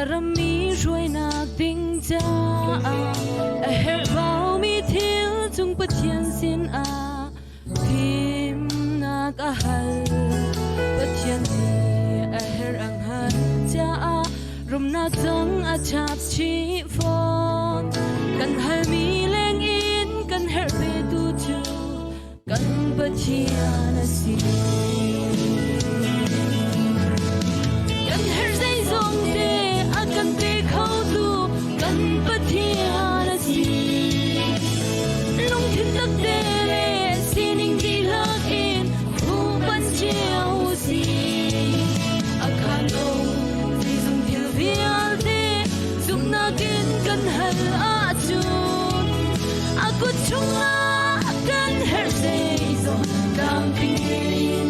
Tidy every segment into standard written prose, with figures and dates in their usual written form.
rami ruồi nạc tình cha her bao mi thiếu chung bất thiên xin phim nạc hal bất thiên ni her ang han cha rum na tong chap chi phone kan hal mi leng in kan her be tu chu kan bất thiên si kan her dây dòng de kan te khâu tu kan bất thiên si lung thiên tắc de le sining di lak in hu ban chiao si akhan ong di dung thil vial de zum na kin kan hal a chun akut chunga kan her dây dòng dam ping in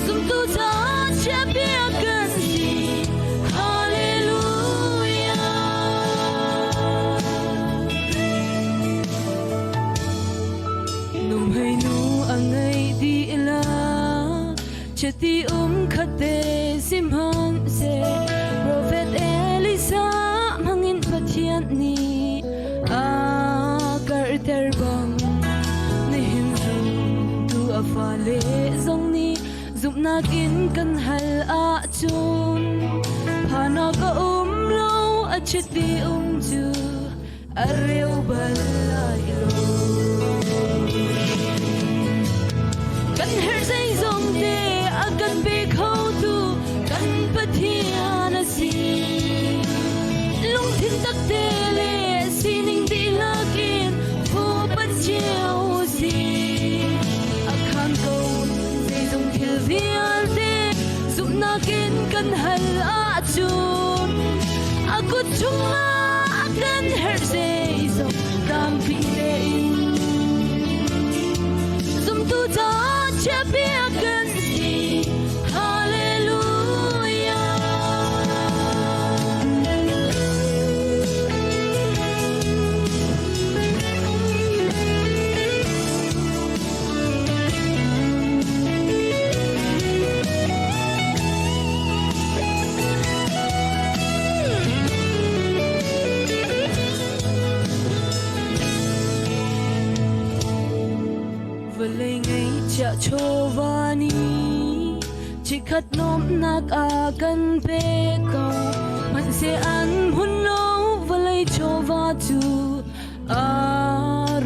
zum tu cha cha bia kan si hallelujah num hay nu angai di la chati khate simhan se prophet Elisa mangin pathian ni kar terbang nihin zum tu afale zong ni zum na kin kan hal a chun phana ka lo a chati chu areu balai lo kan her zai zong de akan be khâu tu kan pathian si lung thin tak te le sining di lakin phu pan chiao si akhan ko zai zong thil vial de zum na kin kan hal a chun akut chunga kan her zai zong kam pi de zum tu cha che bia kan si hallelujah vlei ngai cha chovani chi khat nom nak kan pe ko man se an hun lo vlei chova chu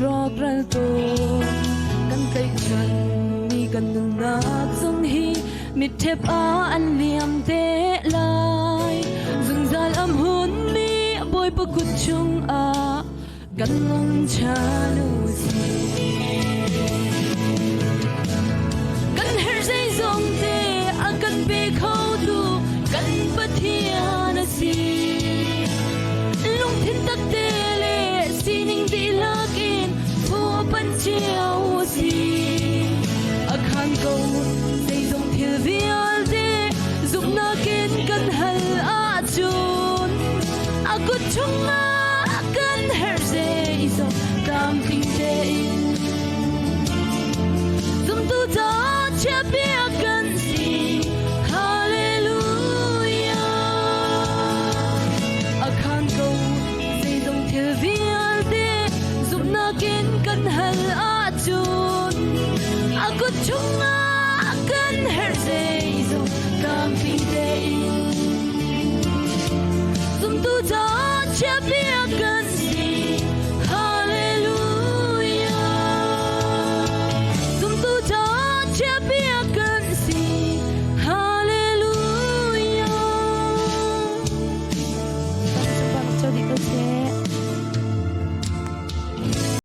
rok ral to kan kai chan mi kan nak sung hi mit thep an liam te lai zung zal am hun mi boy pa kut chung kan long cha lu si kan her zai zong te akan be khâu tu kan pathian si lung thin tak te le sining di lakin phu pan chiao si akhan ko zai zong thil vial de zum na kin kan hal a chun akut chunga kan her zai zong kam ping te zum tu cha cha bia kan si hallelujah akhan ko zai dong thil vial de zum na kin kan hal a chun akut chunga